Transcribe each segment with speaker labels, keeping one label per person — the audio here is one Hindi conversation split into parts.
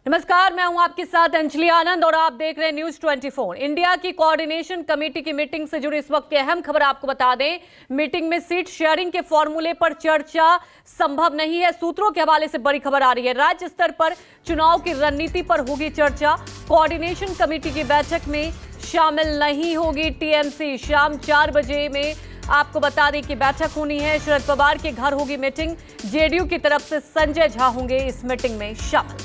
Speaker 1: नमस्कार, मैं हूं आपके साथ अंजलि आनंद और आप देख रहे हैं न्यूज 24। इंडिया की कोऑर्डिनेशन कमेटी की मीटिंग से जुड़ी इस वक्त की अहम खबर आपको बता दें। मीटिंग में सीट शेयरिंग के फॉर्मूले पर चर्चा संभव नहीं है। सूत्रों के हवाले से बड़ी खबर आ रही है। राज्य स्तर पर चुनाव की रणनीति पर होगी चर्चा। कोऑर्डिनेशन कमेटी की बैठक में शामिल नहीं होगी टीएमसी। शाम 4 बजे में आपको बता दें कि बैठक होनी है। शरद पवार के घर होगी मीटिंग। जेडीयू की तरफ से संजय झा होंगे इस मीटिंग में शामिल।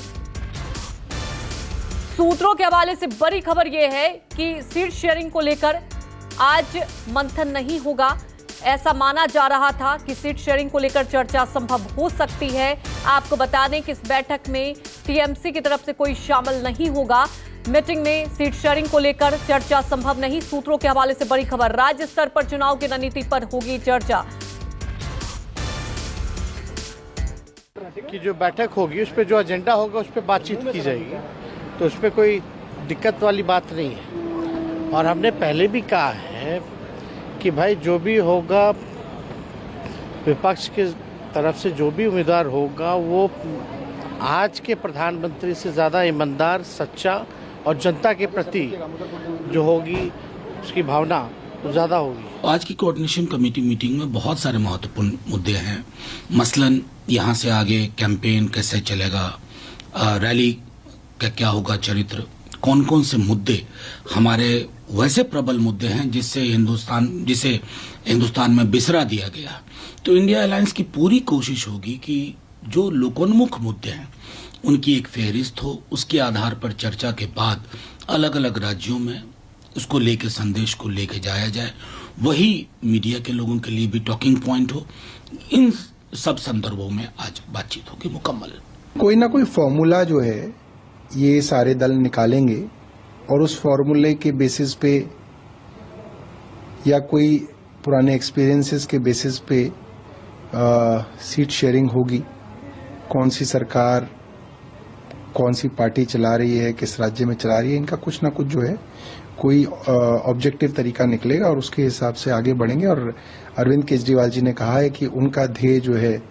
Speaker 1: सूत्रों के हवाले से बड़ी खबर यह है कि सीट शेयरिंग को लेकर आज मंथन नहीं होगा। ऐसा माना जा रहा था कि सीट शेयरिंग को लेकर चर्चा संभव हो सकती है। आपको बता दें कि इस बैठक में टीएमसी की तरफ से कोई शामिल नहीं होगा। मीटिंग में सीट शेयरिंग को लेकर चर्चा संभव नहीं। सूत्रों के हवाले से बड़ी खबर। राज्य स्तर पर चुनाव की रणनीति पर होगी चर्चा।
Speaker 2: कि जो बैठक होगी उस पर जो एजेंडा होगा उस पर बातचीत की जाएगी, तो उस पर कोई दिक्कत वाली बात नहीं है। और हमने पहले भी कहा है कि भाई जो भी होगा, विपक्ष की तरफ से जो भी उम्मीदवार होगा वो आज के प्रधानमंत्री से ज़्यादा ईमानदार, सच्चा और जनता के प्रति जो होगी उसकी भावना तो ज़्यादा होगी।
Speaker 3: आज की कोऑर्डिनेशन कमेटी मीटिंग में बहुत सारे महत्वपूर्ण मुद्दे हैं। मसलन यहाँ से आगे कैंपेन कैसे चलेगा, रैली का क्या होगा चरित्र, कौन कौन से मुद्दे हमारे वैसे प्रबल मुद्दे हैं जिसे हिंदुस्तान में बिसरा दिया गया। तो इंडिया अलायंस की पूरी कोशिश होगी कि जो लोकोन्मुख मुद्दे हैं उनकी एक फहरिस्त हो, उसके आधार पर चर्चा के बाद अलग अलग राज्यों में उसको लेके संदेश को लेके जाया जाए। वही मीडिया के लोगों के लिए भी टॉकिंग पॉइंट हो। इन सब संदर्भों में आज बातचीत होगी मुकम्मल।
Speaker 4: कोई ना कोई फॉर्मूला जो है ये सारे दल निकालेंगे और उस फॉर्मूले के बेसिस पे या कोई पुराने एक्सपीरियंसेस के बेसिस पे सीट शेयरिंग होगी। कौन सी सरकार, कौन सी पार्टी चला रही है, किस राज्य में चला रही है, इनका कुछ ना कुछ जो है कोई ऑब्जेक्टिव तरीका निकलेगा और उसके हिसाब से आगे बढ़ेंगे। और अरविंद केजरीवाल जी ने कहा है कि उनका ध्येय जो है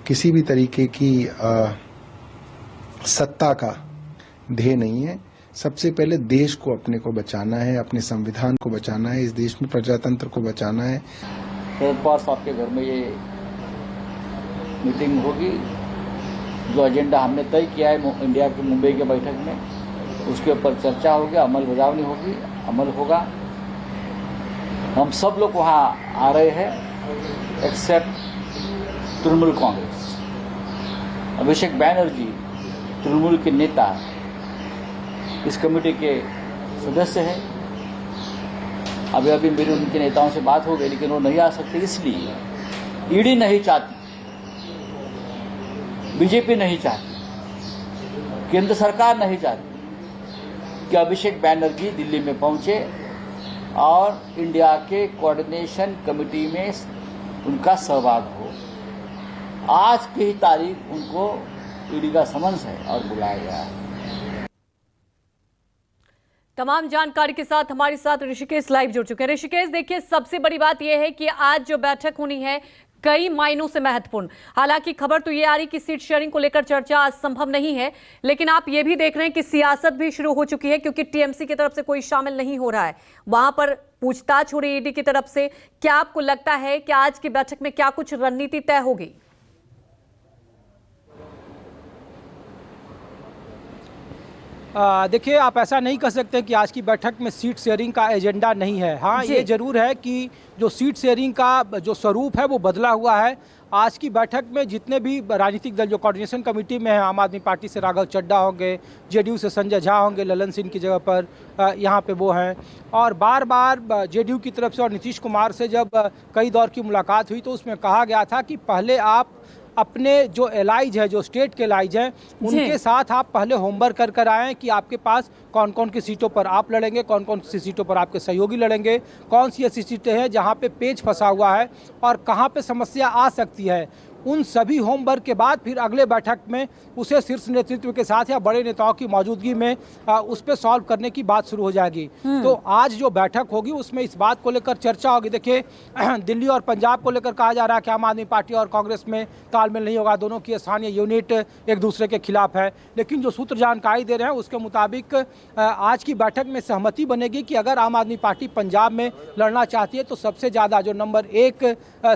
Speaker 4: किसी भी तरीके की सत्ता का ध्येय नहीं है। सबसे पहले देश को अपने को बचाना है, अपने संविधान को बचाना है, इस देश में प्रजातंत्र को बचाना है।
Speaker 5: शरद पवार साहब के घर में ये मीटिंग होगी। जो एजेंडा हमने तय किया है इंडिया की मुंबई के बैठक में, उसके ऊपर चर्चा होगी, अमल बजावनी होगी, अमल होगा। हम सब लोग वहाँ आ रहे हैं एक्सेप्ट तृणमूल कांग्रेस। अभिषेक बैनर्जी तृणमूल के नेता इस कमेटी के सदस्य हैं। अभी मेरी उनके नेताओं से बात हो गई, लेकिन वो नहीं आ सकते। इसलिए ईडी नहीं चाहती, बीजेपी नहीं चाहती, केंद्र सरकार नहीं चाहती कि अभिषेक बैनर्जी दिल्ली में पहुंचे और इंडिया के कोऑर्डिनेशन कमेटी में उनका सहभाग हो। आज की ही तारीख उनको ईडी का समन्स है और बुलाया गया है।
Speaker 1: तमाम जानकारी के साथ हमारे साथ ऋषिकेश लाइव जुड़ चुके हैं। ऋषिकेश, देखिए सबसे बड़ी बात यह है कि आज जो बैठक होनी है कई मायनों से महत्वपूर्ण। हालांकि खबर तो ये आ रही कि सीट शेयरिंग को लेकर चर्चा आज संभव नहीं है, लेकिन आप ये भी देख रहे हैं कि सियासत भी शुरू हो चुकी है, क्योंकि टीएमसी की तरफ से कोई शामिल नहीं हो रहा है। वहां पर पूछताछ हो रही है ईडी की तरफ से। क्या आपको लगता है कि आज की बैठक में क्या कुछ रणनीति तय होगी?
Speaker 6: देखिए, आप ऐसा नहीं कह सकते कि आज की बैठक में सीट शेयरिंग का एजेंडा नहीं है। हाँ, ये जरूर है कि जो सीट शेयरिंग का जो स्वरूप है वो बदला हुआ है। आज की बैठक में जितने भी राजनीतिक दल जो कोऑर्डिनेशन कमेटी में है, आम आदमी पार्टी से राघव चड्ढा होंगे, जेडीयू से संजय झा होंगे, ललन सिंह की जगह पर यहाँ पे वो हैं। और बार बार जेडीयू की तरफ से और नीतीश कुमार से जब कई दौर की मुलाकात हुई तो उसमें कहा गया था कि पहले आप अपने जो एलाइज है, जो स्टेट के एलाइज हैं, उनके साथ आप पहले होमवर्क कर आएँ कि आपके पास कौन कौन की सीटों पर आप लड़ेंगे, कौन कौन सी सीटों पर आपके सहयोगी लड़ेंगे, कौन सी ऐसी सीटें हैं जहां पे पेच फंसा हुआ है और कहां पे समस्या आ सकती है। उन सभी होमवर्क के बाद फिर अगले बैठक में उसे शीर्ष नेतृत्व के साथ या बड़े नेताओं की मौजूदगी में उस पर सॉल्व करने की बात शुरू हो जाएगी। तो आज जो बैठक होगी उसमें इस बात को लेकर चर्चा होगी। देखिए दिल्ली और पंजाब को लेकर कहा जा रहा है कि आम आदमी पार्टी और कांग्रेस में तालमेल नहीं होगा, दोनों की स्थानीय यूनिट एक दूसरे के खिलाफ है। लेकिन जो सूत्र जानकारी दे रहे हैं उसके मुताबिक आज की बैठक में सहमति बनेगी कि अगर आम आदमी पार्टी पंजाब में लड़ना चाहती है तो सबसे ज़्यादा जो नंबर 1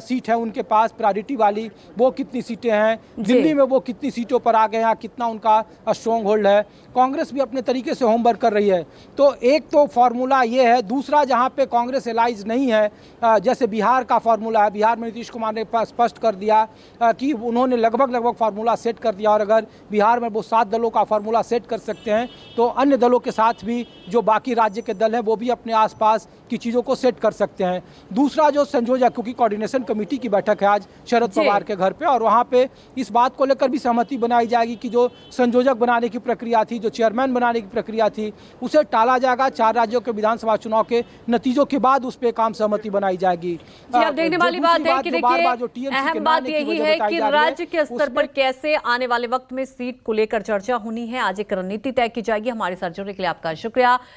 Speaker 6: सीट है उनके पास प्रायोरिटी वाली, वो कितनी सीटें हैं, दिल्ली में वो कितनी सीटों पर आ गए हैं, कितना उनका स्ट्रॉन्ग होल्ड है। कांग्रेस भी अपने तरीके से होमवर्क कर रही है। तो एक तो फार्मूला ये है। दूसरा, जहां पे कांग्रेस एलाइज नहीं है, जैसे बिहार का फार्मूला है, बिहार में नीतीश कुमार ने स्पष्ट कर दिया कि उन्होंने लगभग फार्मूला सेट कर दिया, और अगर बिहार में वो 7 दलों का फार्मूला सेट कर सकते हैं तो अन्य दलों के साथ भी जो बाकी राज्य के दल हैं वो भी अपने आसपास की चीज़ों को सेट कर सकते हैं। दूसरा, जो संयोजक, क्योंकि कोऑर्डिनेशन कमेटी की बैठक है आज शरद पवार के घर पे, और वहाँ पे इस बात को लेकर भी सहमति बनाई जाएगी कि जो संयोजक बनाने की प्रक्रिया थी, जो चेयरमैन बनाने की प्रक्रिया थी, उसे टाला जाएगा। 4 राज्यों के विधानसभा चुनाव के नतीजों के बाद उस पर काम सहमति बनाई जाएगी।
Speaker 1: जी, अब देखने वाली बात है कि देखिए अहम बात यही है कि राज्य के स्तर पर कैसे आने वाले वक्त में सीट को लेकर चर्चा होनी है। आज एक रणनीति तय की जाएगी। हमारे साथ जुड़ने के लिए आपका शुक्रिया।